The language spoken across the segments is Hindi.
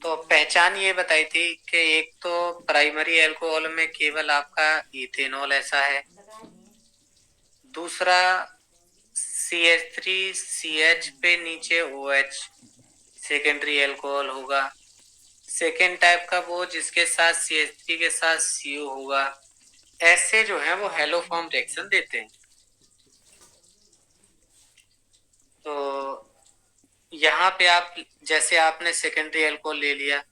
तो पहचान ये बताई थी कि एक तो प्राइमरी अल्कोहल में केवल आपका इथेनॉल ऐसा है, दूसरा CH3CH पे नीचे OH सेकेंडरी अल्कोहल होगा। सेकेंड टाइप का वो जिसके साथ CH3 के साथ CO होगा। ऐसे जो है वो हेलो फॉर्म रिएक्शन देते हैं। तो यहाँ पे आप जैसे आपने सेकेंडरी अल्कोहल ले लिया,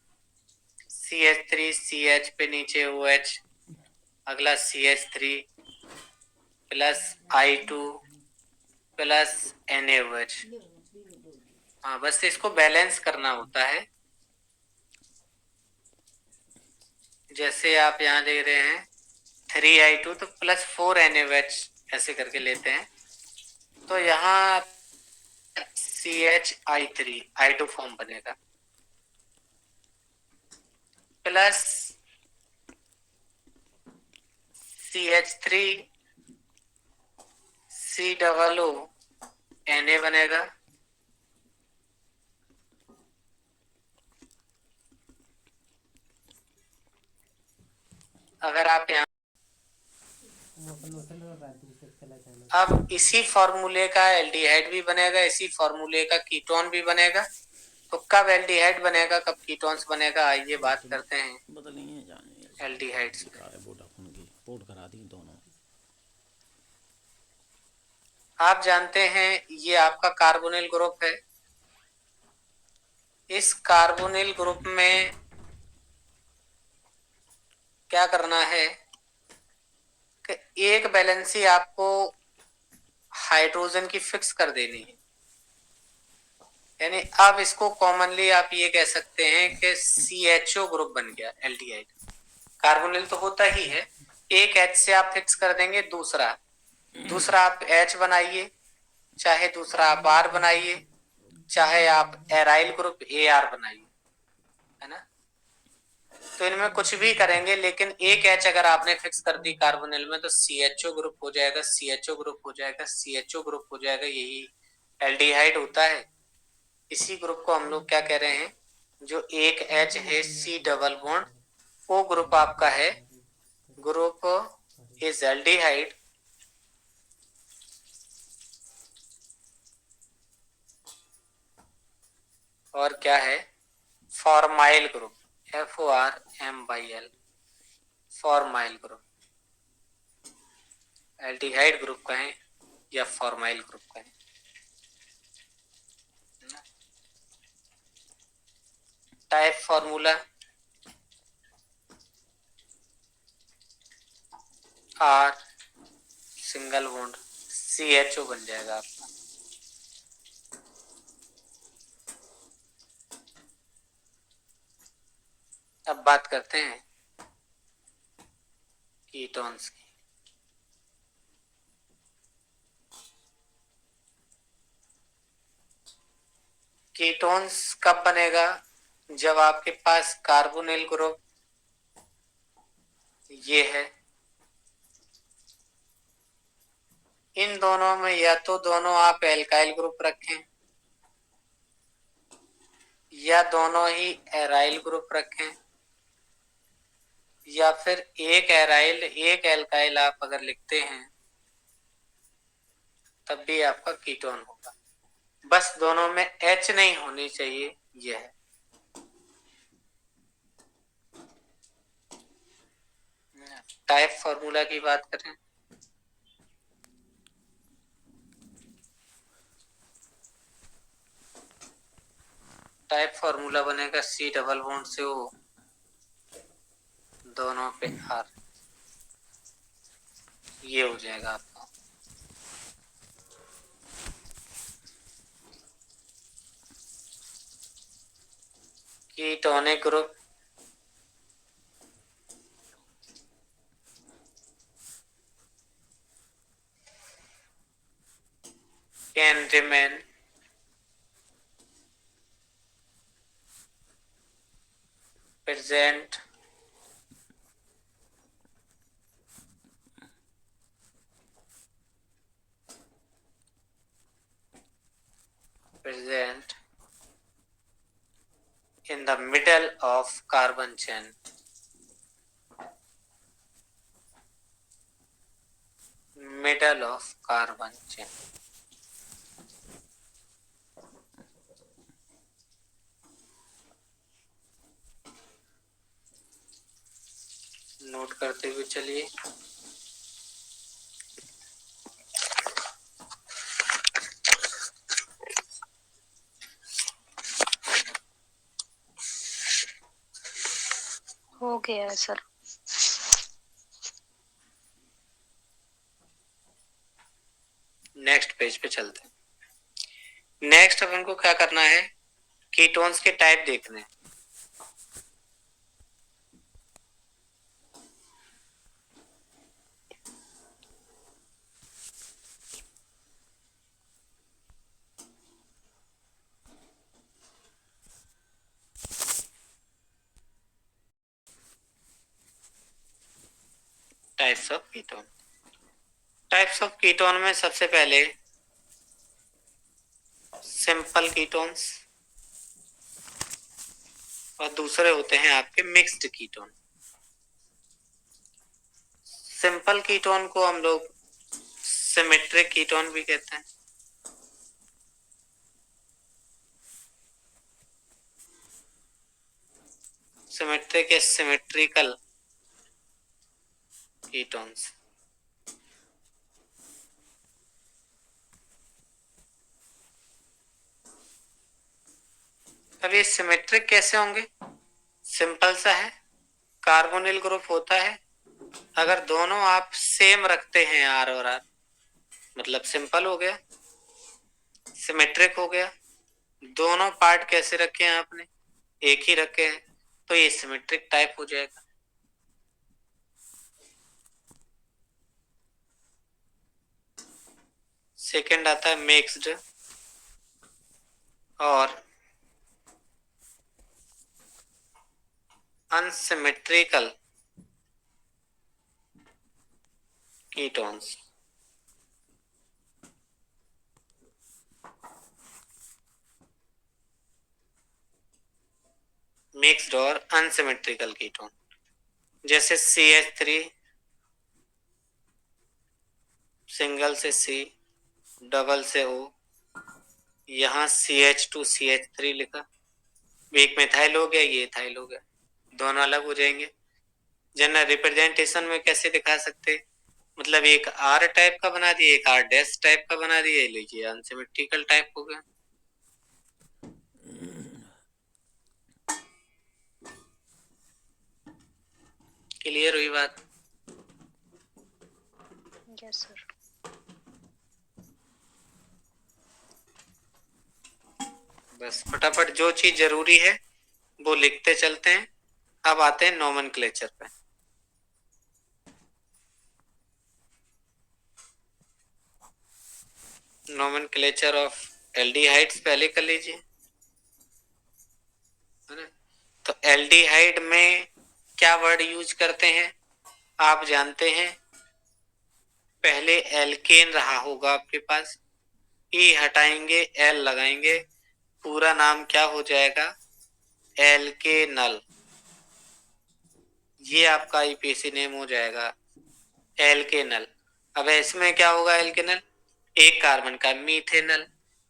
CH3CH पे नीचे OH, अगला CH3 plus I2 plus NaOH। हाँ, बस इसको बैलेंस करना होता है। जैसे आप यहाँ ले रहे हैं 3I2 तो प्लस 4NaOH ऐसे करके लेते हैं, तो यहाँ CHI3 I2 फॉर्म बनेगा, प्लस CH3 COO Na बनेगा, अगर आप यहाँ अब इसी फॉर्मूले का एल्डिहाइड भी बनेगा, इसी फॉर्मूले का कीटोन भी बनेगा। तो कब एल्डिहाइड बनेगा, कब कीटोन्स बनेगा, आइए बात करते हैं एल्डिहाइड्स पे। पोर्ट करा दी दोनों। आप जानते हैं ये आपका कार्बोनिल ग्रुप है। इस कार्बोनिल ग्रुप में क्या करना है कि एक वैलेंसी आपको हाइड्रोजन की फिक्स कर देनी है। यानी अब इसको कॉमनली आप ये कह सकते हैं कि CHO ग्रुप बन गया एल्डिहाइड। कार्बोनिल तो होता ही है, एक H से आप फिक्स कर देंगे, दूसरा दूसरा आप H बनाइए, चाहे दूसरा आप R बनाइए, चाहे आप एराइल ग्रुप AR बनाइए, है ना। तो इनमें कुछ भी करेंगे, लेकिन एक H अगर आपने फिक्स कर दी कार्बोनिल में तो CHO ग्रुप हो जाएगा, CHO ग्रुप हो जाएगा, CHO ग्रुप हो जाएगा। यही एल्डिहाइड होता है। इसी ग्रुप को हम लोग क्या कह रहे हैं, जो एक H है C डबल बॉन्ड, वो ग्रुप आपका है ग्रुप इज एल्डिहाइड। और क्या है, formyl group, FORMYL, formyl group. Aldehyde group कहें या फॉर्माइल ग्रुप कहें। Type formula R single bond CHO बन जाएगा आपका। अब बात करते हैं कीटोन्स की। कीटोन्स कब बनेगा, जब आपके पास कार्बोनिल ग्रुप ये है, इन दोनों में या तो दोनों आप एल्काइल ग्रुप रखें या दोनों ही एराइल ग्रुप रखें, या फिर एक एराइल एक एल्काइल आप अगर लिखते हैं तब भी आपका कीटोन होगा। बस दोनों में H नहीं होनी चाहिए, यह है। टाइप फॉर्मूला की बात करें, टाइप फॉर्मूला बनेगा C डबल बॉन्ड से O, दोनों पे R, ये हो जाएगा आपका। Ketonic group can remain present present in the middle of carbon chain. Middle of carbon chain. Note करते हुए चलिए। हो गया है सर। नेक्स्ट पेज पे चलते हैं। नेक्स्ट अपन को क्या करना है, कीटोन्स के टाइप देखने हैं। Types of ketone. Types of ketone में सबसे पहले सिंपल कीटोन्स और दूसरे होते हैं आपके मिक्स्ड कीटोन। सिंपल कीटोन को हम लोग सिमेट्रिक कीटोन भी कहते हैं। सिमेट्रिक या सिमेट्रिकल कीटोन्स। अब ये सिमेट्रिक कैसे होंगे? सिंपल सा है, कार्बोनिल ग्रुप होता है, अगर दोनों आप सेम रखते हैं आर और आर, मतलब सिंपल हो गया, सिमेट्रिक हो गया। दोनों पार्ट कैसे रखे हैं आपने? एक ही रखे हैं, तो ये सिमेट्रिक टाइप हो जाएगा। सेकंड आता है मिक्स्ड और अनसिमेट्रिकल कीटोन्स। मिक्स्ड और अनसिमेट्रिकल कीटोन, जैसे CH3 सिंगल से C, डबल से O, यहाँ CH2 CH3 लिखा, एक मिथाइल हो गया, ये इथाइल हो गया, दोनों अलग हो जाएंगे। जनरल रिप्रेजेंटेशन में कैसे दिखा सकते? मतलब एक R टाइप का बना दिया, एक R' टाइप का बना दिया, लीजिए अनसिमेट्रिकल टाइप हो गया। क्लियर हुई बात? Yes sir. बस फटाफट जो चीज जरूरी है वो लिखते चलते हैं। अब आते हैं नोमेनक्लेचर पे। नोमेनक्लेचर ऑफ एल्डिहाइड्स पहले कर लीजिए, है ना? तो एल्डिहाइड में क्या वर्ड यूज करते हैं आप जानते हैं? पहले एल्केन रहा होगा आपके पास, ई हटाएंगे, एल लगाएंगे, पूरा नाम क्या हो जाएगा? एल्केनल। ये आपका आईपीसी नेम हो जाएगा, एल्केनल। अब इसमें क्या होगा? एल्केनल एक कार्बन का मीथेनल,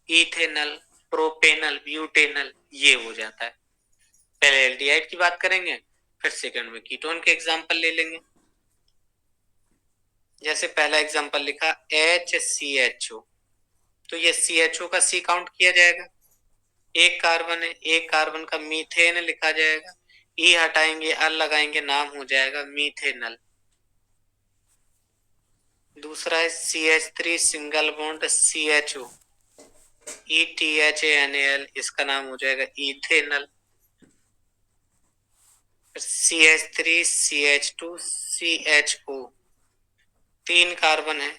इथेनल, प्रोपेनल, ब्यूटेनल, ये हो जाता है। पहले एल्डिहाइड की बात करेंगे, फिर सेकंड में कीटोन के एग्जांपल ले लेंगे। जैसे पहला एग्जांपल लिखा HCHO, तो ये CHO का C काउंट किया जाएगा, एक कार्बन है, एक कार्बन का मीथेन लिखा जाएगा, ई हटाएंगे, अल लगाएंगे, नाम हो जाएगा मीथेनल। दूसरा है CH3 single bond CHO, ETHANAL, इसका नाम हो जाएगा इथेनल। CH3 CH2 CHO, तीन कार्बन है,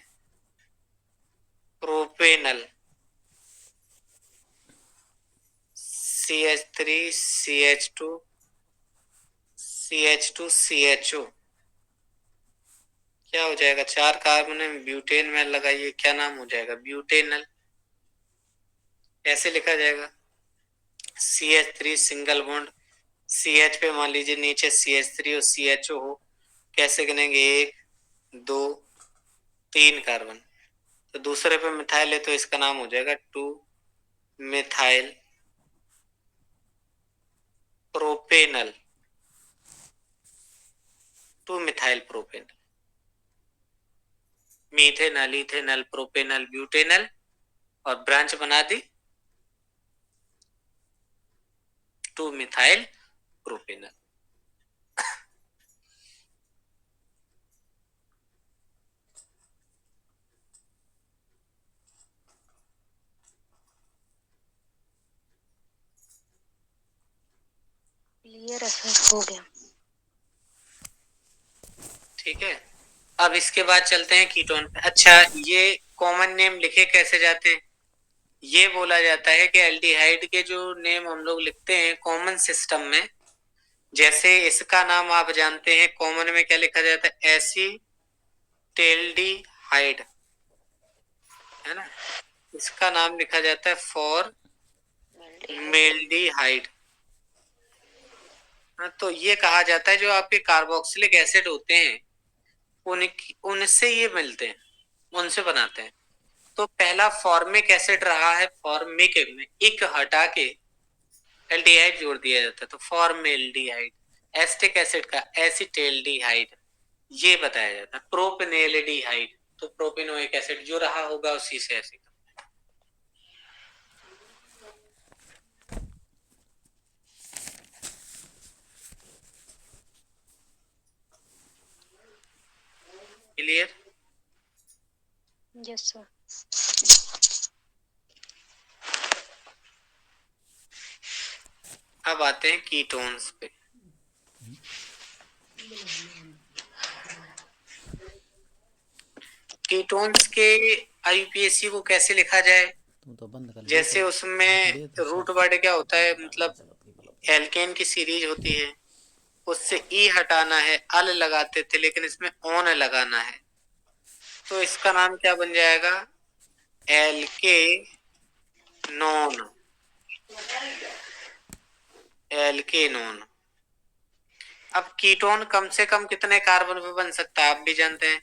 propanal. CH3 CH2 CH2 CHO, क्या हो जाएगा? चार कार्बन है, ब्यूटेन में लगाइए, क्या नाम हो जाएगा? ब्यूटेनल। ऐसे लिखा जाएगा। CH3 सिंगल बॉन्ड, CH पे मान लीजिए नीचे CH3 और CHO हो, कैसे गिनेंगे? 1 2 3 कार्बन। तो दूसरे पे मिथाइल है तो इसका नाम हो जाएगा 2 methyl propanal, 2 methyl propanal. Methanal, ethanal, propanal, butanal और ब्रांच बना दी 2 मिथाइल प्रोपेनल। क्लियर है सर, हो गया। ठीक है, अब इसके बाद चलते हैं कीटोन पे। अच्छा, ये कॉमन नेम लिखे कैसे जाते हैं? ये बोला जाता है कि एल्डिहाइड के जो नेम हम लोग लिखते हैं कॉमन सिस्टम में, जैसे इसका नाम आप जानते हैं कॉमन में क्या लिखा जाता है? एसीटेल्डिहाइड, है ना? इसका नाम लिखा जाता है फॉर्मेल्डिहाइड। तो ये कहा जाता है जो आपके कार्बोक्सिलिक एसिड होते हैं उनसे ये मिलते हैं, उनसे बनाते हैं। तो पहला फॉर्मिक एसिड रहा है, फॉर्मिक में इक हटा के एल्डिहाइड जोड़ दिया जाता है, तो फॉर्मेल्डिहाइड। एस्टिक एसिड का एसिटेल्डिहाइड ये बताया जाता है। प्रोपेनेल्डिहाइड, तो प्रोपेनोइक एसिड जो रहा होगा उसी से ऐसे। क्लियर? Yes sir. अब आते हैं कीटोन्स पे। कीटोन्स के आईयूपीएसी को कैसे लिखा जाए? तुम तो बंद कर जैसे उसमें ले तो रूट सब वर्ड क्या होता है, मतलब चल अपनी बलब। एल्केन की सीरीज होती है, उससे ई हटाना है, अल लगाते थे, लेकिन इसमें ऑन लगाना है, तो इसका नाम क्या बन जाएगा? एल्के नॉन, एल्केनोन। अब कीटोन कम से कम कितने कार्बन पे बन सकता है आप भी जानते हैं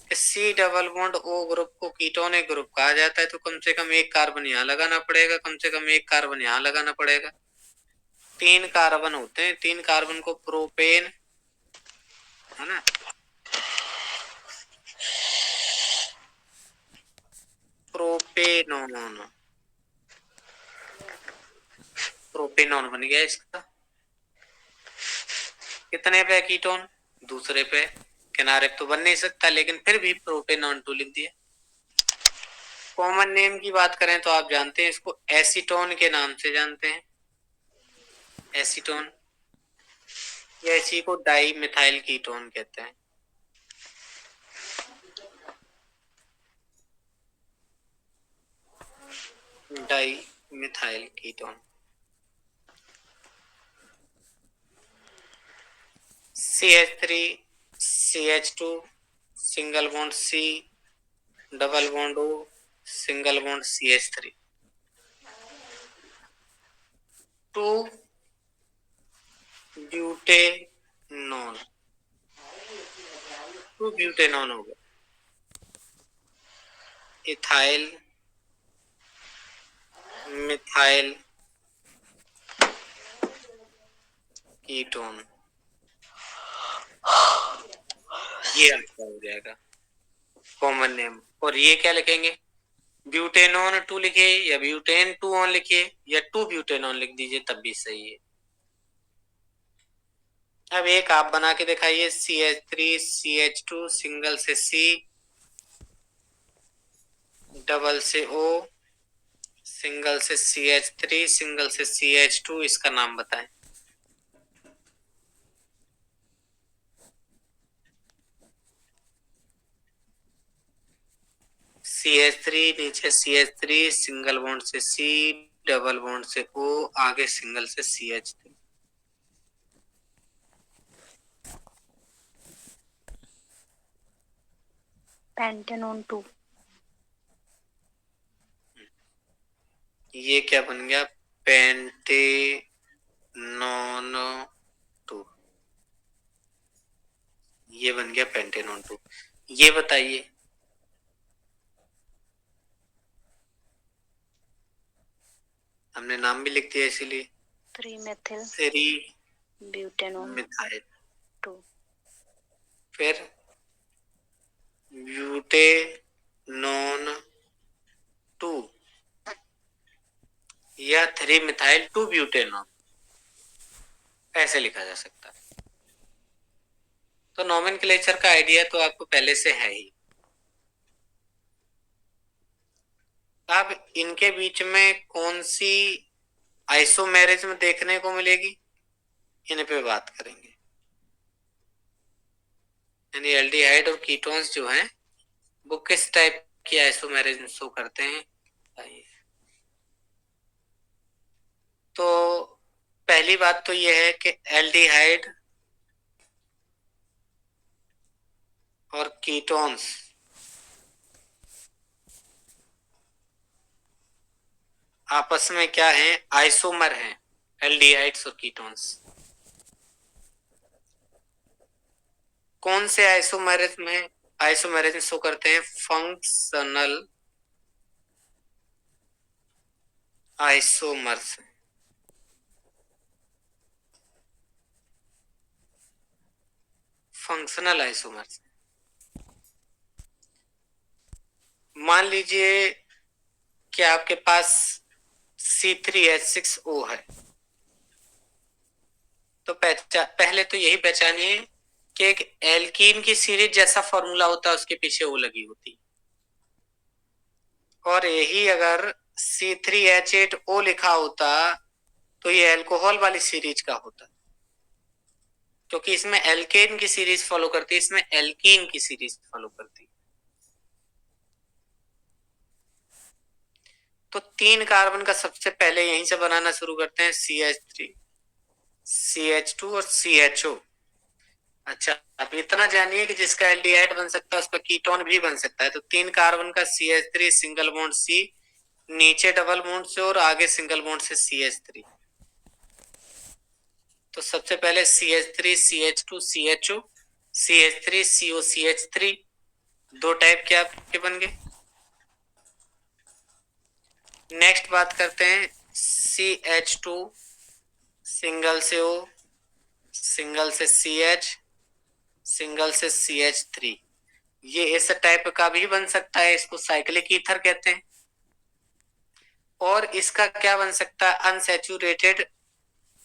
कि C double bond O group को कीटोनिक ग्रुप कहा जाता है, तो कम से कम एक कार्बन यहाँ लगाना पड़ेगा, कम से कम एक कार्बन यहाँ लगाना पड़ेगा। 3 कार्बन होते हैं, 3 कार्बन को प्रोपेन, है ना, प्रोपेनोन, प्रोपेनोन बन गया इसका। कितने पे कीटोन? दूसरे पे, किनारे तो बन नहीं सकता, लेकिन फिर भी प्रोपेनोन 2 लिख दिया। कॉमन नेम की बात करें तो आप जानते हैं इसको एसीटोन के नाम से जानते हैं, एसीटोन, या इसी को डाई मिथाइल कीटोन कहते हैं। Di methyl ketone. CH3 CH2 single bond C double bond O single bond CH3, 2 butanone, 2 butanone हो गया। इथाइल मिथाइल कीटोन, ये आपका हो जाएगा कॉमन नेम। और ये क्या लिखेंगे? ब्यूटेनॉन 2 लिखिए या ब्यूटेन 2 ऑन लिखिए या 2 ब्यूटेनॉन लिख दीजिए, तब भी सही है। अब एक आप बना के दिखाइए, CH3 CH2 सिंगल से C डबल से O सिंगल से CH3 सिंगल से CH2, इसका नाम बताएं। CH3 नीचे CH3 सिंगल बॉन्ड से C डबल बॉन्ड से O आगे सिंगल से CH3। पेंटेनॉन 2। ये क्या बन गया? पेंटेनॉन 2, ये बन गया पेंटेनॉन 2। ये बताइए हमने नाम भी लिख दिया इसीलिए 3-methyl 3 butanone मिथाइल, 2, फिर ब्यूटेनॉन 2 या 3 मिथाइल 2 ब्यूटेनॉन, ऐसे लिखा जा सकता है। तो नोमेनक्लेचर का आइडिया तो आपको पहले से है ही। अब इनके बीच में कौन सी आइसोमेरिज्म देखने को मिलेगी, इन पे बात करेंगे। यानी एल्डिहाइड और कीटोन्स जो हैं वो किस टाइप की आइसोमेरिज्म शो करते हैं। आइए, तो पहली बात तो यह है कि एल्डिहाइड और कीटोन्स आपस में क्या हैं, आइसोमर हैं, एल्डिहाइड्स और कीटोन्स। कौन से आइसोमेरिज्म हैं, आइसोमेरिज्म शो करते हैं फंक्शनल आइसोमर्स। फंक्शनल आइसोमर्स, मान लीजिए कि आपके पास C3H6O है, तो पहले तो यही पहचानिए कि एक एल्कीन की सीरीज जैसा फॉर्मूला होता है उसके पीछे O लगी होती, और यही अगर C3H8O लिखा होता तो ये अल्कोहल वाली सीरीज का होता, क्योंकि इसमें एल्केन की सीरीज फॉलो करती है, इसमें एल्कीन की सीरीज फॉलो करती। तो 3 कार्बन का सबसे पहले यहीं से बनाना शुरू करते हैं, CH3, CH2 और CHO। अच्छा, अब इतना जानिए कि जिसका एल्डिहाइड बन सकता है उसका कीटोन भी बन सकता है। तो 3 कार्बन का CH3 सिंगल बॉन्ड C, नीचे डबल बॉन्ड से और आगे सिंगल बॉन्ड से CH3। तो सबसे पहले CH3 CH2 CHO, CH3 CO CH3, 2 type के आपके बन गए। नेक्स्ट बात करते हैं CH2 सिंगल से O, सिंगल से CH, सिंगल से CH3। ये इस टाइप का भी बन सकता है, इसको साइक्लिक ईथर कहते हैं। और इसका क्या बन सकता है, अनसैचुरेटेड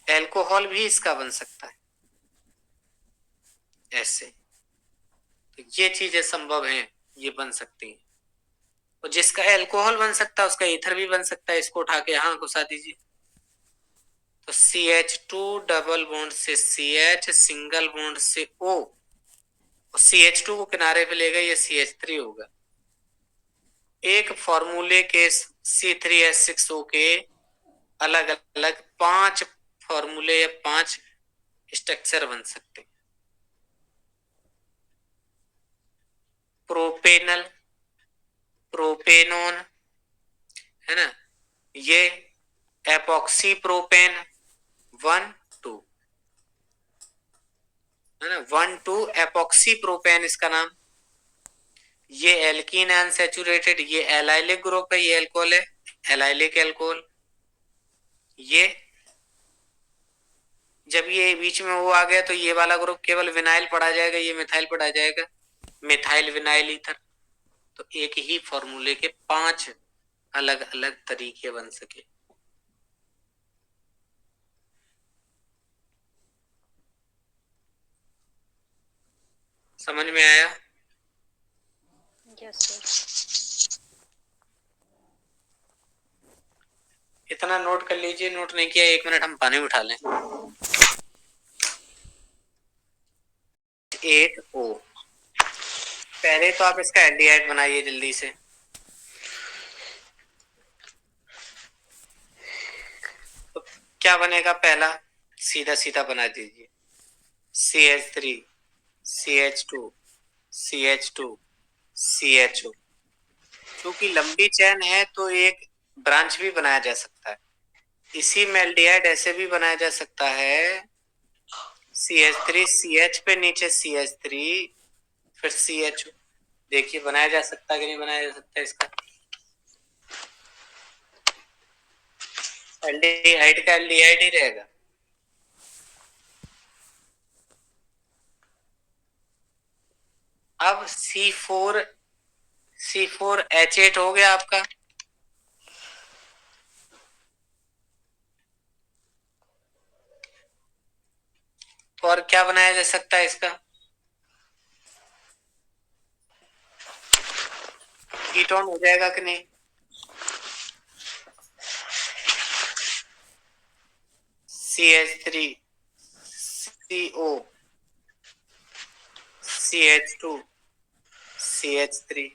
एल्कोहल भी इसका बन सकता है ऐसे। तो ये चीजें संभव हैं, ये बन सकती हैं। और जिसका एल्कोहल बन सकता है उसका ईथर भी बन सकता है, इसको उठा के यहाँ घुसा दीजिए। तो CH2 डबल बॉन्ड से CH, सिंगल बॉन्ड से O, और CH2 को किनारे पे लेगा, ये CH3 होगा। एक फॉर्मूले के C3H6O के अलग अलग 5 फॉर्मूले या 5 स्ट्रक्चर बन सकते हैं। प्रोपेनल, प्रोपेनोन, है ना, ये एपॉक्सी प्रोपेन 1 2, है ना, 1 2 एपॉक्सी प्रोपेन इसका नाम। ये एल्कीन अनसैचुरेटेड, ये एलाइलिक ग्रुप है, ये एल्कोहल है, एलाइलिक एल्कोहल। ये जब ये बीच में वो आ गया तो ये वाला ग्रुप केवल विनाइल पढ़ा जाएगा, ये मिथाइल पढ़ा जाएगा, मिथाइल विनाइल ईथर। तो एक ही फॉर्मूले के 5 अलग अलग तरीके बन सके। समझ में आया? Yes sir. इतना नोट कर लीजिए, नोट नहीं किया 1 मिनट हम पानी उठा लें। 8O, पहले तो आप इसका एल्डिहाइड बनाइए जल्दी से। तो क्या बनेगा, पहला सीधा सीधा बना दीजिए, CH3 CH2 CH2 CHO। क्योंकि लंबी चेन है तो एक ब्रांच भी बनाया जा सकता है, इसी में एल्डिहाइड ऐसे भी बनाया जा सकता है, CH3 CH पे नीचे CH3 फिर CH। देखिए बनाया जा सकता है कि नहीं बनाया जा सकता इसका। एल्डिहाइड का एल्डिहाइड ही रहेगा। अब C4H8 हो गया आपका। और क्या बनाया जा सकता है इसका? कीटोन हो जाएगा कि नहीं? CH3 CO CH2 CH3।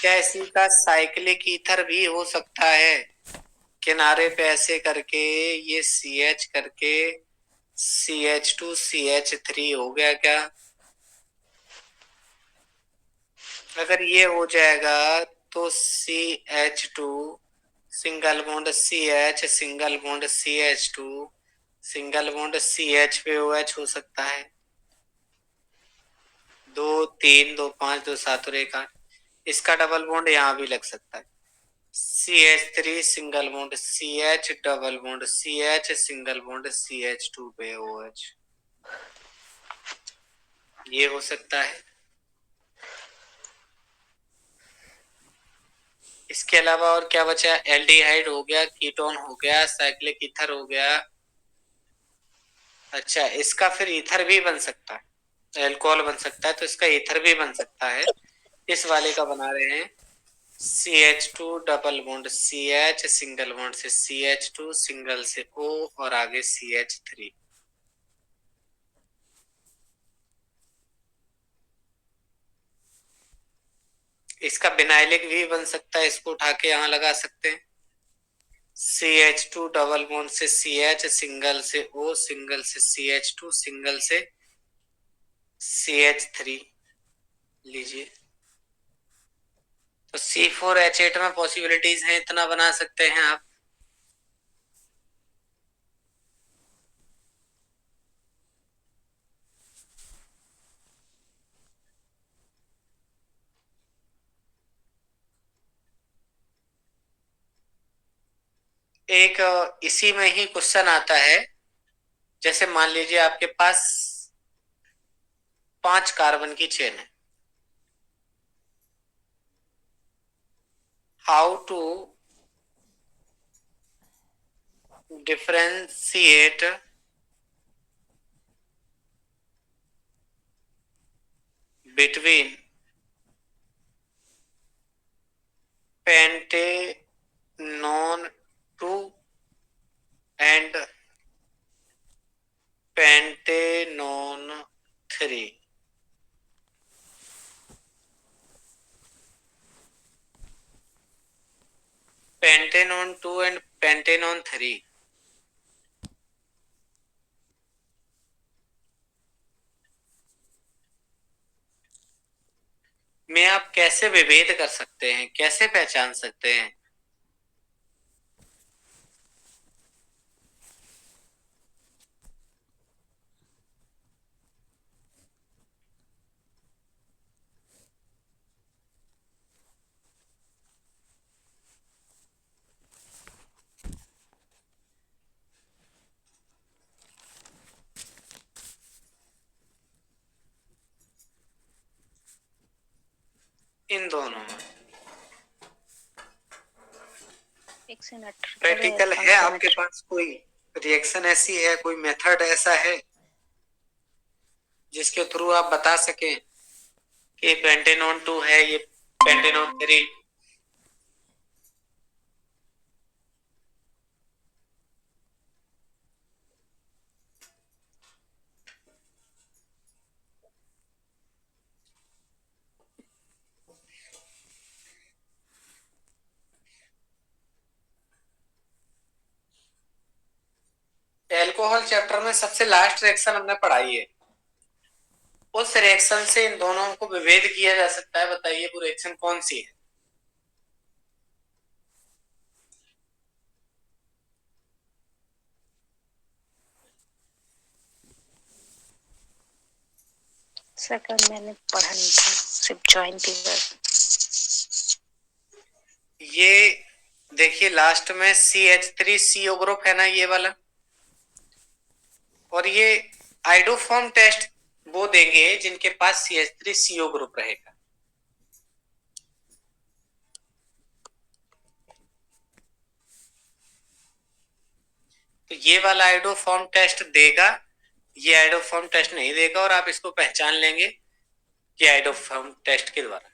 क्या इसी का साइक्लिक ईथर भी हो सकता है? किनारे पे ऐसे करके ये CH करके CH2 CH3 हो गया क्या? अगर ये हो जाएगा तो CH2 single bond CH single bond CH2 single bond CH पे OH हो सकता है। 2 3 2 5 2 7 और 1 8। इसका डबल बॉन्ड यहाँ भी लग सकता है। CH3 single bond CH double bond CH single bond CH2 पे OH, ये हो सकता है। इसके अलावा और क्या बचा? एल्डिहाइड हो गया, कीटोन हो गया, साइक्लिक ईथर हो गया। अच्छा, इसका फिर ईथर भी बन सकता है, एल्कोहल बन सकता है, तो इसका ईथर भी बन सकता है। इस वाले का बना रहे हैं CH2 double bond CH single bond से CH2 सिंगल से O और आगे CH3। इसका बिनाइलिक भी बन सकता है, इसको उठा के यहाँ लगा सकते हैं। CH2 डबल बॉन्ड से CH सिंगल से O सिंगल से CH2 सिंगल से CH3 लीजिए। तो C4H8 में पॉसिबिलिटीज हैं, इतना बना सकते हैं आप। एक इसी में ही क्वेश्चन आता है, जैसे मान लीजिए आपके पास 5 कार्बन की चेन है। How to differentiate between pentanone 2 and pentanone 3। पेंटेनॉन 2 एंड पेंटेनॉन 3 में आप कैसे विभेद कर सकते हैं, कैसे पहचान सकते हैं? इन दोनों में प्रैक्टिकल है आपके पास? कोई रिएक्शन ऐसी है, कोई मेथड ऐसा है जिसके थ्रू आप बता सकें कि पेंटेनॉन 2 है, ये पेंटेनॉन 3? एल्कोहल चैप्टर में सबसे लास्ट रिएक्शन हमने पढ़ाई है, उस रिएक्शन से इन दोनों को विभेद किया जा सकता है। बताइए वो रिएक्शन कौन सी है? सर मैंने पढ़ा नहीं था, सिर्फ ज्वाइन थी बस। ये देखिए लास्ट में CH3CO ग्रुप है ना ये वाला, और ये आइडोफॉर्म टेस्ट वो देंगे जिनके पास CH3CO ग्रुप रहेगा। तो ये वाला आइडोफॉर्म टेस्ट देगा, ये आइडोफॉर्म टेस्ट नहीं देगा, और आप इसको पहचान लेंगे कि आइडोफॉर्म टेस्ट के द्वारा।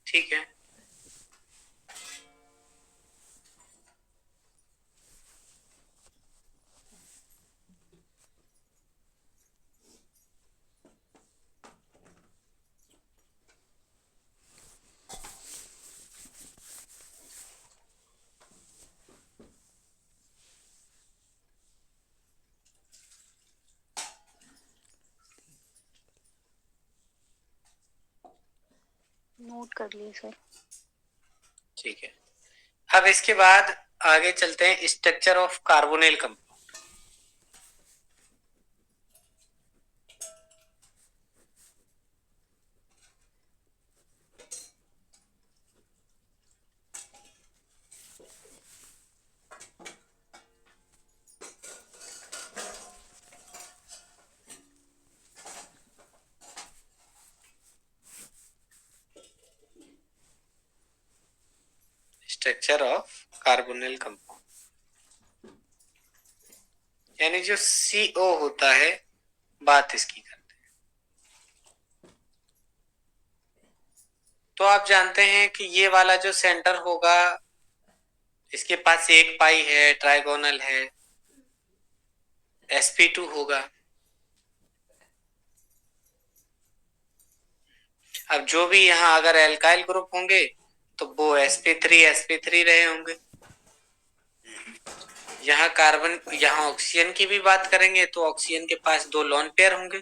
ठीक है, नोट कर लिए सर। ठीक है। अब इसके बाद आगे चलते हैं structure of carbonyl compound. Structure of carbonyl compound, यानी जो CO होता है, बात इसकी करते हैं। तो आप जानते हैं कि ये वाला जो सेंटर होगा, इसके पास एक पाई है, ट्राइगोनल है, sp2 होगा। अब जो भी यहाँ अगर एल्काइल ग्रुप होंगे तो वो sp3 रहे होंगे। यहाँ कार्बन, यहाँ ऑक्सीजन की भी बात करेंगे तो ऑक्सीजन के पास 2 लोन पेयर होंगे।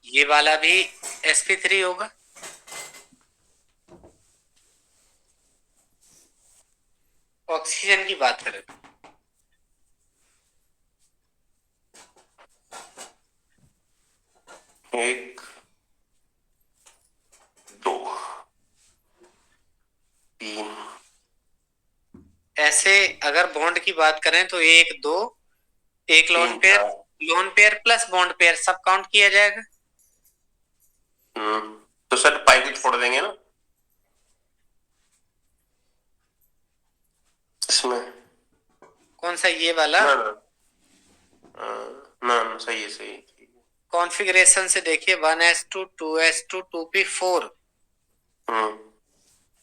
ये वाला भी sp3 होगा। ऑक्सीजन की बात करें एक, दो, तीन, ऐसे अगर बॉन्ड की बात करें तो 1 2, एक lone pair plus bond pair सब काउंट किया जाएगा। तो सर पाई को छोड़ देंगे ना इसमें? कौन सा, ये वाला? ना ना, ना सही है, सही है। कॉन्फ़िगरेशन से देखिए 1s2 2s2 2p4,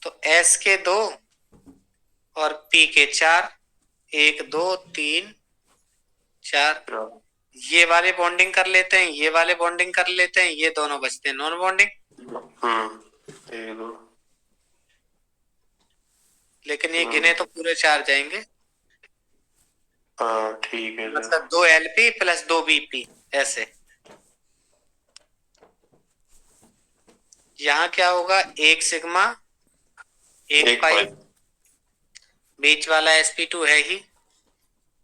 तो S के 2 और P के 4, 1 2 3 4, ये वाले बॉन्डिंग कर लेते हैं, ये वाले बॉन्डिंग कर लेते हैं, ये दोनों बचते हैं नॉन बॉन्डिंग। लेकिन ये गिने तो पूरे 4 जाएंगे। ठीक है, मतलब 2 LP प्लस 2 BP ऐसे। यहाँ क्या होगा, 1 सिग्मा 1 पाई, बीच वाला sp2 है ही।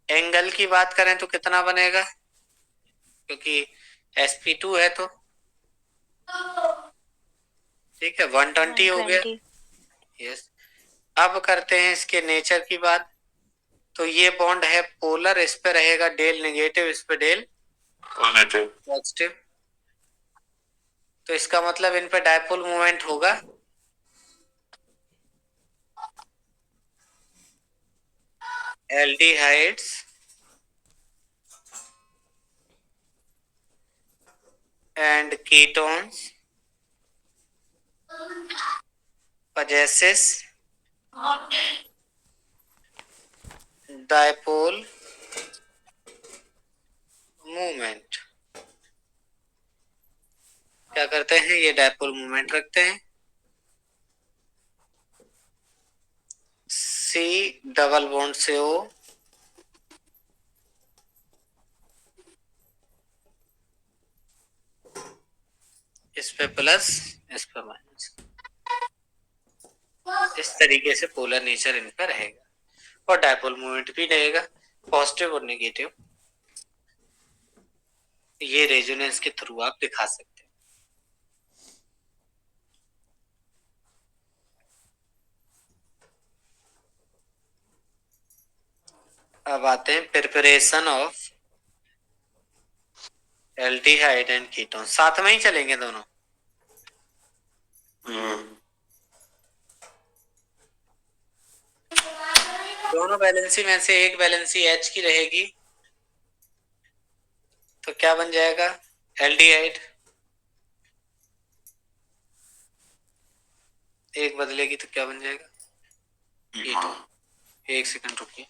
एंगल की बात करें तो कितना बनेगा, क्योंकि sp2 है तो ठीक है 120 हो गया। यस। अब करते हैं इसके नेचर की बात। तो ये बॉन्ड है पोलर, इस पे रहेगा डेल नेगेटिव, इस पे डेल पॉजिटिव। तो इसका मतलब इन पे डायपोल मोमेंट होगा। Aldehydes and ketones possesses dipole moment। क्या करते हैं, ये डायपोल मोमेंट रखते हैं। C डबल बॉन्ड से O, इस पे प्लस, इस पे माइनस। इस तरीके से पोलर नेचर इनका रहेगा, और डायपोल मोमेंट भी रहेगा पॉजिटिव और नेगेटिव। ये रेजोनेंस के थ्रू आप दिखा सकते हैं। अब आते हैं preparation of aldehyde and ketone. साथ में ही चलेंगे दोनों। दोनों वैलेंसी में से एक वैलेंसी H की रहेगी, तो क्या बन जाएगा? एल्डिहाइड। एक बदलेगी तो क्या बन जाएगा? कीटोन। एक सेकंड रुकिए।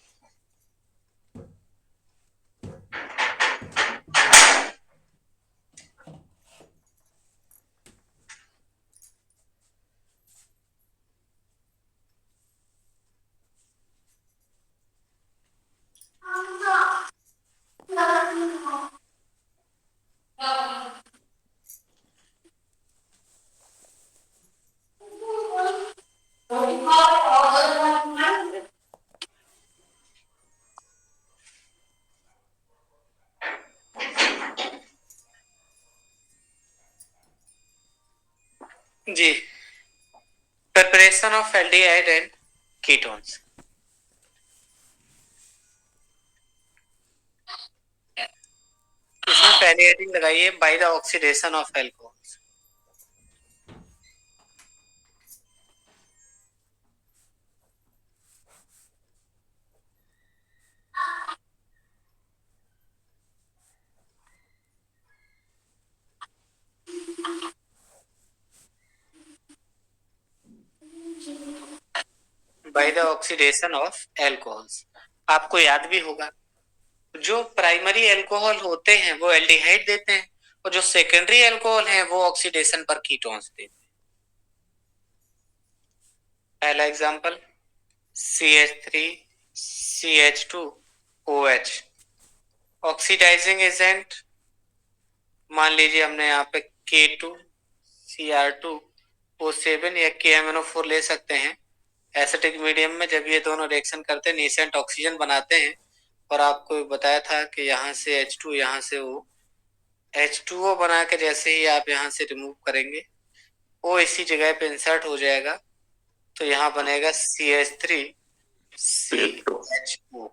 जी, preparation of aldehyde and ketones. इसमें पहली हेडिंग लगाइए by the oxidation of alcohols. By the oxidation of alcohols. आपको याद भी होगा, जो प्राइमरी एल्कोहल होते हैं वो एल्डिहाइड देते हैं, और जो सेकेंडरी एल्कोहल हैं वो ऑक्सीडेशन पर कीटोन्स देते हैं। पहला एग्जांपल CH3CH2OH। ऑक्सीडाइजिंग एजेंट मान लीजिए हमने यहाँ पे K2Cr2O7 या KMNO4 ले सकते हैं। एसिडिक मीडियम में जब ये दोनों रिएक्शन करते हैं नेसेंट ऑक्सीजन बनाते हैं, और आपको बताया था कि यहाँ से H2 यहाँ से O, H2O बना के जैसे ही आप यहाँ से रिमूव करेंगे वो इसी जगह पे इंसर्ट हो जाएगा, तो यहाँ बनेगा CH3CHO।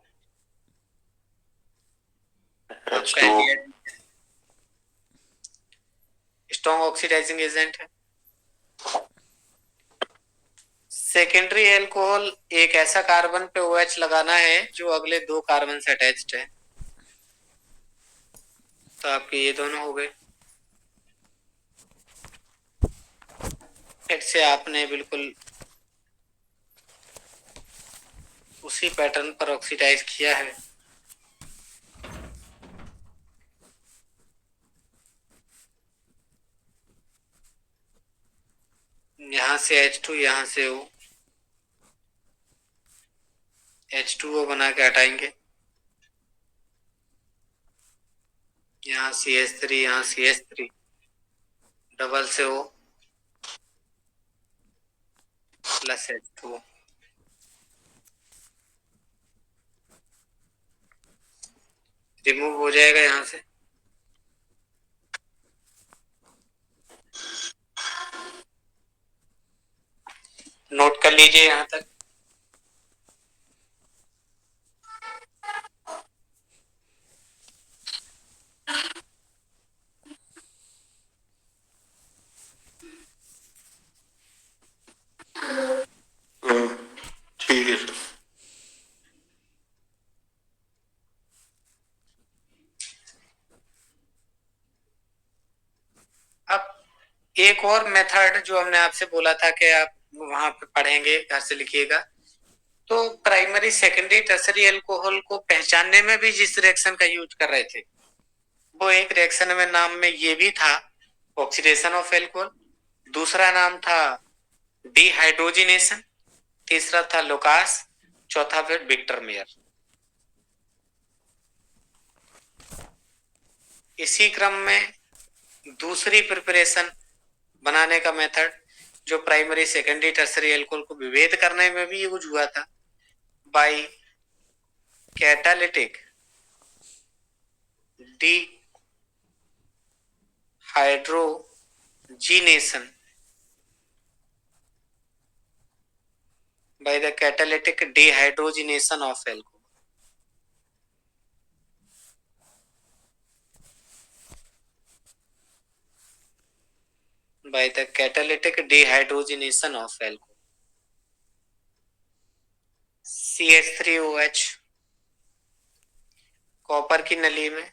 स्ट्रॉन्ग ऑक्सीडाइजिंग एजेंट है। सेकेंडरी एल्कोहल एक ऐसा कार्बन पे OH लगाना है जो अगले दो कार्बन से अटैच्ड है, तो आपके ये दोनों हो गए। फिर से आपने बिल्कुल उसी पैटर्न पर ऑक्सीडाइज किया है। यहाँ से H2 यहाँ से O, H2O बना के हटाएंगे, यहाँ CH3 यहाँ CH3 डबल से O प्लस H2O। रिमूव हो जाएगा यहाँ से। नोट कर लीजिए यहाँ तक। ठीक है सर। अब एक और मेथड जो हमने आपसे बोला था कि आप वहां पे पढ़ेंगे, घर से लिखिएगा, तो प्राइमरी सेकेंडरी टर्सरी अल्कोहल को पहचानने में भी जिस रिएक्शन का यूज कर रहे थे वो एक रिएक्शन में नाम में ये भी था ऑक्सीडेशन ऑफ एल्कोहल, दूसरा नाम था डिहाइड्रोजिनेशन, तीसरा था लुकास, चौथा फिर विक्टर मेयर। इसी क्रम में दूसरी प्रिपरेशन बनाने का मेथड जो प्राइमरी सेकेंडरी टर्सरी एल्कोहल को विभेद करने में भी यूज हुआ था by catalytic dehydrogenation by the catalytic dehydrogenation of alcohol. By the catalytic dehydrogenation of alcohol. CH3OH copper की नली में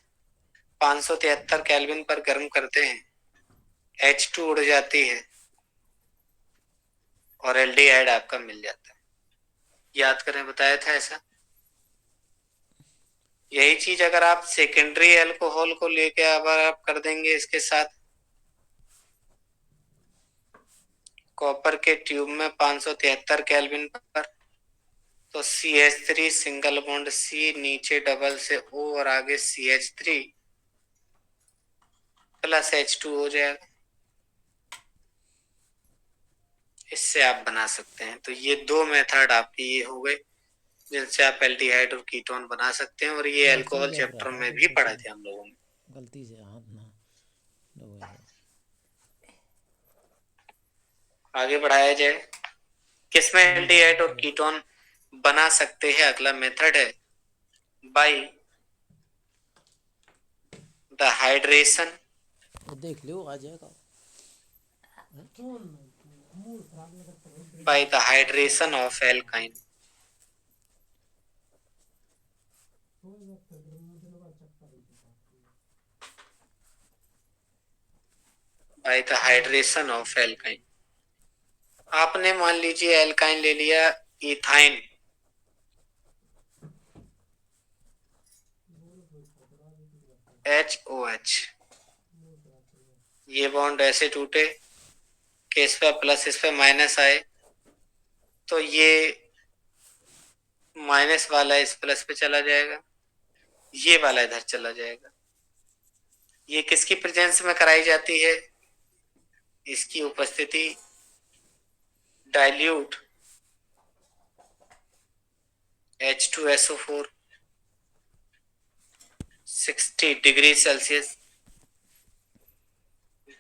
573 केल्विन पर गर्म करते हैं, H2 उड़ जाती है और एल्डिहाइड आपका मिल जाता है। याद करें, बताया था ऐसा। यही चीज अगर आप सेकेंडरी एल्कोहल को लेके अगर आप कर देंगे इसके साथ, कॉपर के ट्यूब में 573 केल्विन पर, तो CH3 सिंगल बॉन्ड C, नीचे डबल से O और आगे CH3 प्लस H2 हो जाएगा। इससे आप बना सकते हैं। तो ये दो मेथड आपकी ये हो गए जिनसे आप एल्डिहाइड और कीटोन बना सकते हैं, और ये अल्कोहल चैप्टर में भी पढ़ा थे हम लोगों ने। गलती से हाथ ना दबाइए। आगे बढ़ाया जाए, किसमें एल्डिहाइड और कीटोन बना सकते हैं। अगला मेथड है बाय द हाइड्रेशन, देख लो आ जाएगा। By the hydration of alkyne. By the hydration of alkyne. आपने मान लीजिए एल्काइन ले लिया, इथाइन, HOH, ये बॉन्ड ऐसे टूटे कि इस पे प्लस इस पे माइनस आए, तो ये माइनस वाला इस प्लस पे चला जाएगा, ये वाला इधर चला जाएगा। ये किसकी प्रेजेंस में कराई जाती है? इसकी उपस्थिति डाइल्यूट H2SO4 60 डिग्री सेल्सियस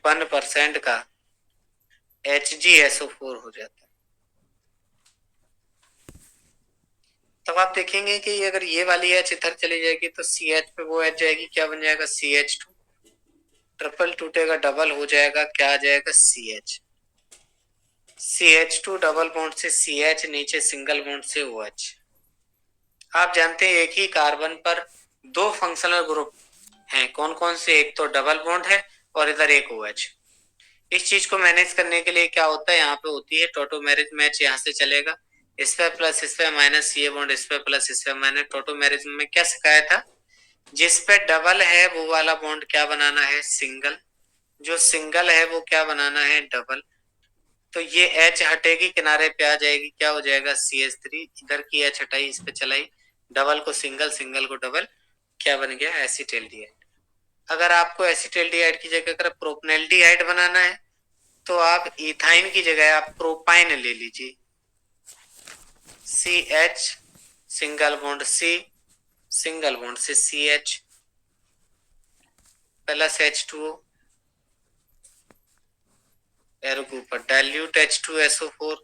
1% का HgSO4 हो जाता है। तब आप देखेंगे कि अगर ये वाली H इधर चली जाएगी तो CH पे वो H जाएगी, क्या बन जाएगा? CH2। ट्रिपल टूटेगा, डबल हो जाएगा, क्या आ जाएगा? CH। CH2 डबल बॉन्ड से CH, नीचे सिंगल बॉन्ड से OH। आप जानते हैं एक ही कार्बन पर दो फंक्शनल ग्रुप हैं, कौन कौन से? एक तो डबल बॉन्ड है और इधर एक OH। इस चीज को मैनेज करने के लिए क्या होता है, यहाँ पे होती है टोटोमेरिज मैच। यहाँ से चलेगा, इस पे प्लस इस पे माइनस, ये बॉन्ड इस पे प्लस इस पे माइनस। टोटोमेरिज में क्या सिखाया था? जिस पे डबल है वो वाला बॉन्ड क्या बनाना है? सिंगल। जो सिंगल है वो क्या बनाना है? डबल। तो ये H हटेगी, किनारे पे आ जाएगी, क्या हो जाएगा? CH3। इधर की H हटाई, इस पे चलाई, डबल को सिंगल, सिंगल को डबल, क्या बन गया? एसिटाल्डिहाइड। अगर आपको एसिटाल्डिहाइड की जगह अगर प्रोपेनॉल्डिहाइड बनाना है तो आप इथाइन की जगह आप प्रोपाइन ले लीजिए। CH single bond C, single bond से CH प्लस H2O, एरो के ऊपर dilute H2SO4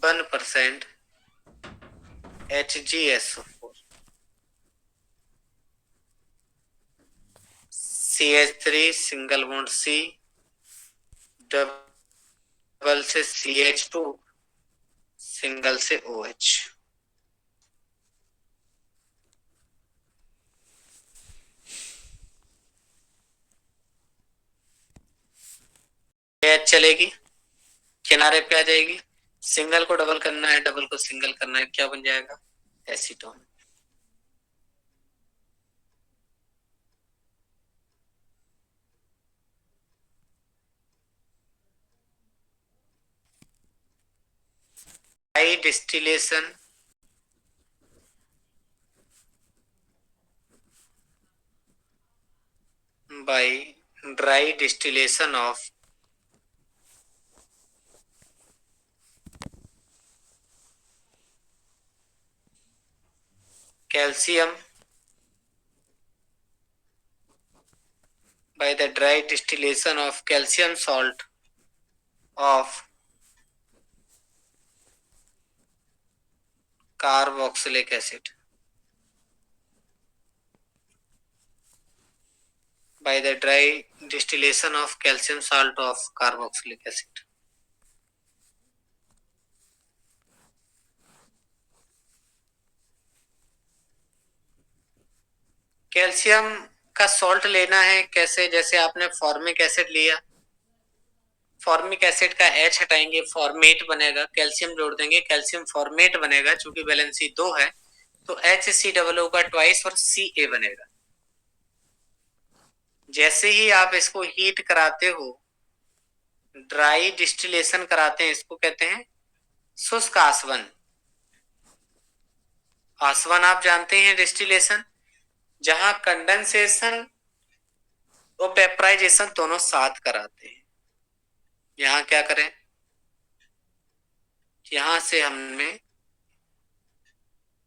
1% HgSO4, CH3 single bond C, double से CH2, सिंगल से OH। H चलेगी, किनारे पे आ जाएगी, सिंगल को डबल करना है, डबल को सिंगल करना है, क्या बन जाएगा? Acetone. By distillation by dry distillation of calcium by the dry distillation of calcium salt of carboxylic acid. By the dry distillation of calcium salt of carboxylic acid. Calcium का सॉल्ट लेना है कैसे, जैसे आपने फॉर्मिक एसिड लिया, फॉर्मिक एसिड का H हटाएंगे, फॉर्मेट बनेगा, कैल्शियम जोड़ देंगे, कैल्शियम फॉर्मेट बनेगा, चूंकि वैलेंसी 2 है तो HCOO का ट्वाइस और Ca बनेगा। जैसे ही आप इसको हीट कराते हो, ड्राई डिस्टिलेशन कराते हैं, इसको कहते हैं शुष्क आसवन। आसवन आप जानते हैं डिस्टिलेशन, जहां कंडेंसेशन और वेपराइजेशन दोनों साथ कराते हैं। यहां क्या करें, यहां से हमने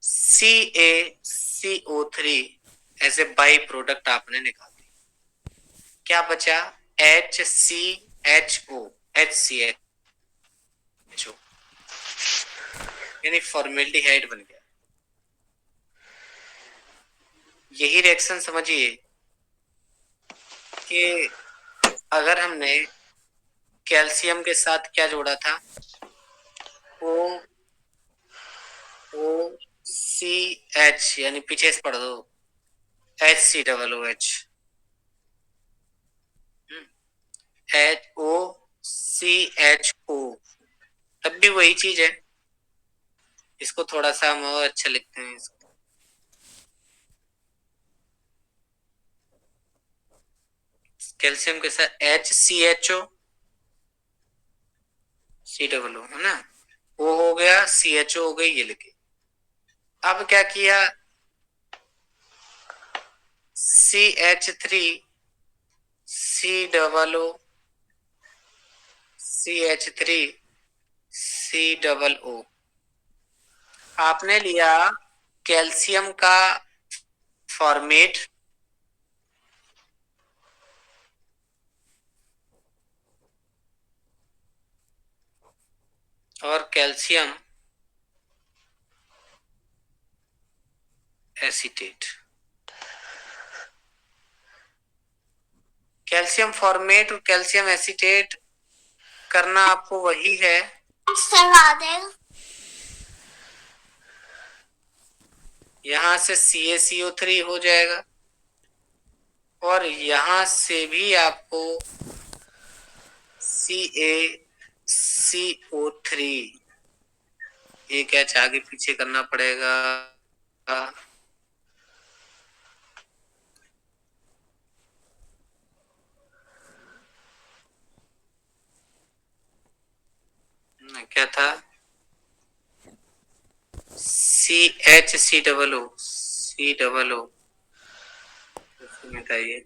CaCO3 as a by product आपने निकाल दी, क्या बचा HCHO, यानी फॉर्मेल्डिहाइड बन गया। यही रिएक्शन समझिए कि अगर हमने कैल्शियम के साथ क्या जोड़ा था, OCH, यानी पीछे से पढ़ दो HCOOH, HOCHO, तब भी वही चीज है। इसको थोड़ा सा हम और अच्छा लिखते हैं, इसको कैल्शियम के साथ HCHO COO है ना, वो हो गया, CHO हो गई, ये लिखे। अब क्या किया, CH3 COO आपने लिया कैल्शियम का फॉर्मेट और कैल्शियम एसीटेट। कैल्शियम फॉर्मेट और कैल्शियम एसीटेट करना आपको वही है, यहां से CaCO3 हो जाएगा और यहां से भी आपको CaCO3 एक H आगे पीछे करना पड़ेगा। क्या था, CHCOO बताइए,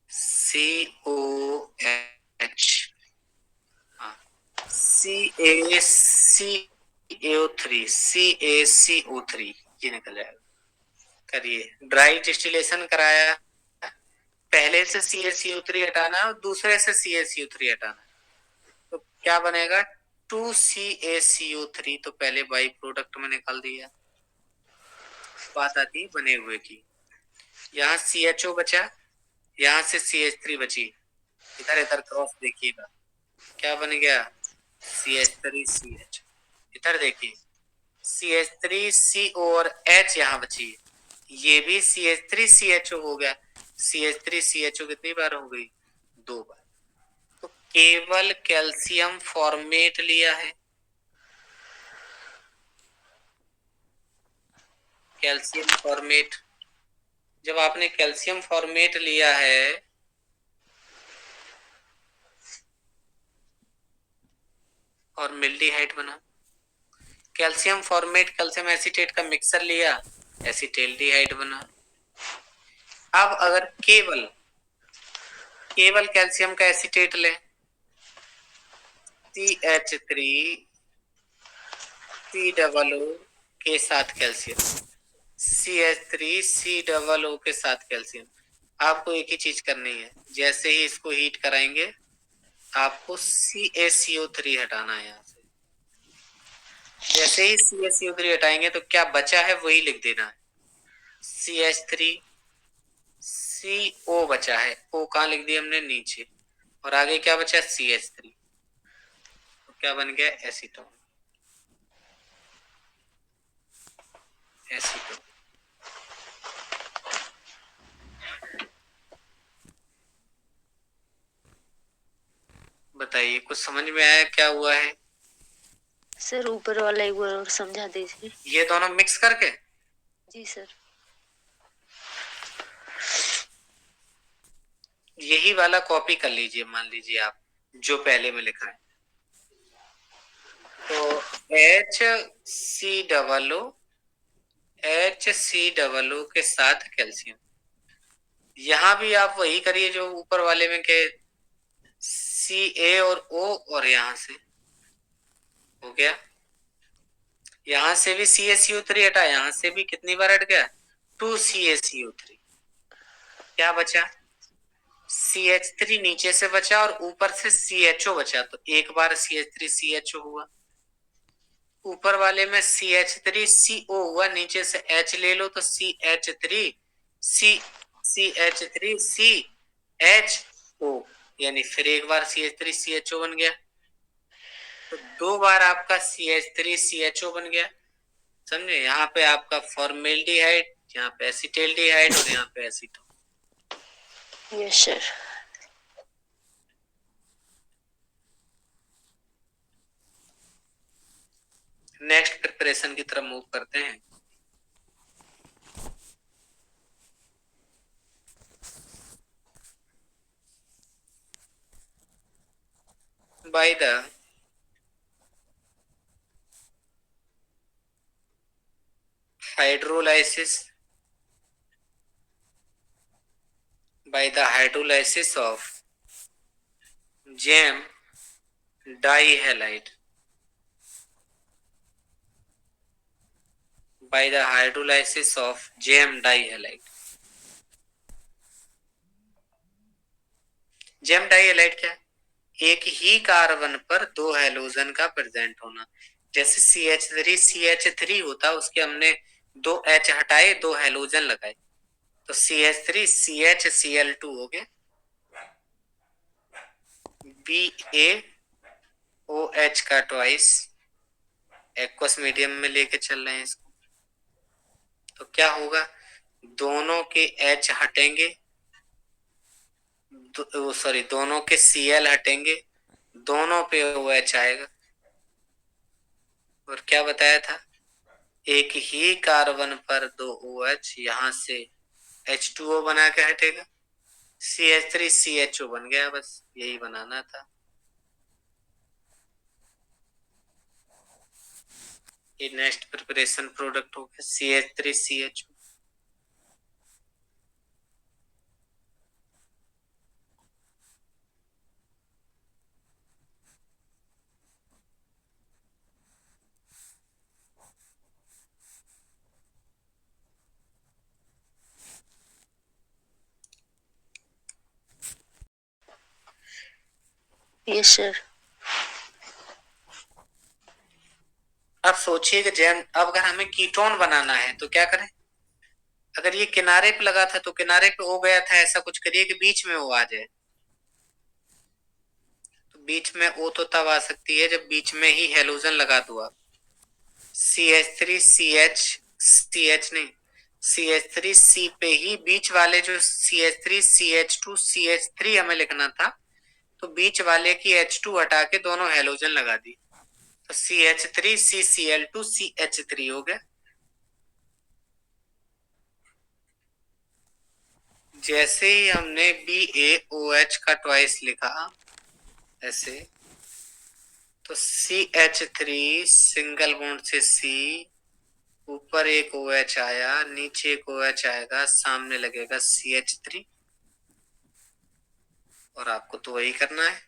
COH, CaCO3 ये निकल जाएगा। करिए, ड्राई डिस्टिलेशन कराया, पहले से CaCO3 हटाना और दूसरे से CaCO3 हटाना, तो क्या बनेगा 2CaCO3, तो पहले बाई प्रोडक्ट में निकाल दिया। बात आती है बने हुए की, यहाँ CHO बचा, यहाँ से CH3 बची, इधर इधर क्रॉस देखिएगा, क्या बन गया CH3CH। इधर देखिए CH3CO और H यहाँ बची, ये भी CH3CHO हो गया। CH3CHO कितनी बार हो गई, 2 बार। तो केवल कैल्शियम फॉर्मेट लिया है, कैल्शियम फॉर्मेट, जब आपने कैल्शियम फॉर्मेट लिया है और मिल्डिहाइड बना, कैल्शियम फॉर्मेट कैल्शियम एसीटेट का मिक्सर लिया, एसीटेल्डिहाइड बना। अब अगर केवल कैल्शियम का एसीटेट लें, CH3 COO के साथ कैल्शियम, CH3 COO के साथ कैल्शियम। आपको एक ही चीज करनी है, जैसे ही इसको हीट कराएंगे आपको CaCO3 हटाना है यहाँ से। जैसे ही CaCO3 हटाएंगे तो क्या बचा है वही लिख देना है, CH3 CO बचा है, O कहाँ लिख दिया हमने, नीचे, और आगे क्या बचा, CH3, तो क्या बन गया, एसीटोन। एसीटोन बताइए कुछ समझ में आया क्या हुआ है? सर ऊपर वाला एक बार और समझा दीजिए। ये दोनों मिक्स करके, जी सर। यही वाला कॉपी कर लीजिए, मान लीजिए आप जो पहले में लिखा है, तो HCOO के साथ कैल्शियम। यहां भी आप वही करिए जो ऊपर वाले में के, Ca और O, और यहां से हो गया, यहां से भी CaCO3 हटा, यहां से भी कितनी बार हट गया, 2CaCO3। क्या बचा, CH3 नीचे से बचा और ऊपर से CHO बचा, तो एक बार CH3 CHO हुआ, ऊपर वाले में CH3CO हुआ, नीचे से H ले लो तो CH3CHO, यानी फिर एक बार CH3CHO बन गया, तो दो बार आपका CH3CHO बन गया। समझे, यहाँ पे आपका फॉर्मेल्डिहाइड, यहाँ पे एसिटेल्डिहाइड और यहाँ पे acetone. Yes sir. Next preparation की तरफ मूव करते हैं। By the hydrolysis of gem dihalide, by the hydrolysis of gem dihalide। Gem dihalide क्या है, एक ही कार्बन पर दो हैलोजन का प्रेजेंट होना। जैसे CH3 CH3 होता, उसके हमने दो H हटाए, दो हैलोजन लगाए, तो CH3 CHCl2 हो गया, BaOH का ट्वाइस, एक्वस मीडियम में लेके चल रहे हैं इसको, तो क्या होगा, दोनों के H हटेंगे, सॉरी दोनों के Cl हटेंगे, दोनों पे OH आएगा, और क्या बताया था, एक ही कार्बन पर दो OH, यहां से H2O बना के हटेगा, CH3 CHO बन गया, बस यही बनाना था। ये नेक्स्ट प्रिपरेशन प्रोडक्ट हो गया CH3 CHO। Yes sir. अब सोचिए कि जैम, अब अगर हमें कीटोन बनाना है तो क्या करें, अगर ये किनारे पे लगा था तो किनारे पे O गया था, ऐसा कुछ करिए कि बीच में O आ जाए। तो बीच में O तो तब आ सकती है जब बीच में ही हेलोजन लगा दो आप, CH3 CH नहीं, CH3 C पे ही बीच वाले जो CH3 CH2 CH3 हमें लिखना था, तो बीच वाले की H2 हटा के दोनों हेलोजन लगा दी, तो CH3 CCl2 CH3 हो गया। जैसे ही हमने BaOH का ट्वाइस लिखा, ऐसे तो CH3 सिंगल बॉन्ड से C, ऊपर एक OH आया, नीचे एक OH आएगा, सामने लगेगा CH3, और आपको तो वही करना है।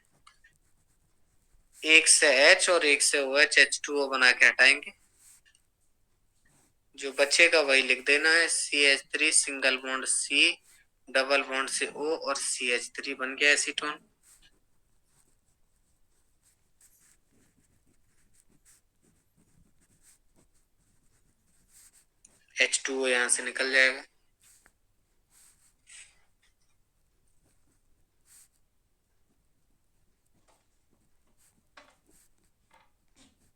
एक से H और एक से OH H2O बना के हटाएंगे, जो बचेगा वही लिख देना है। CH3 single bond C, double bond से O, और CH3 बन गया एसीटोन। H2O यहां से निकल जाएगा।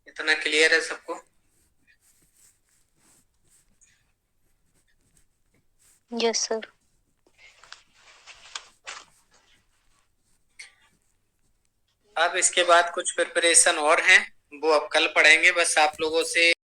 इतना क्लियर है सबको? Yes sir. अब इसके बाद कुछ प्रिपरेशन और हैं, वो अब कल पढ़ेंगे। बस आप लोगों से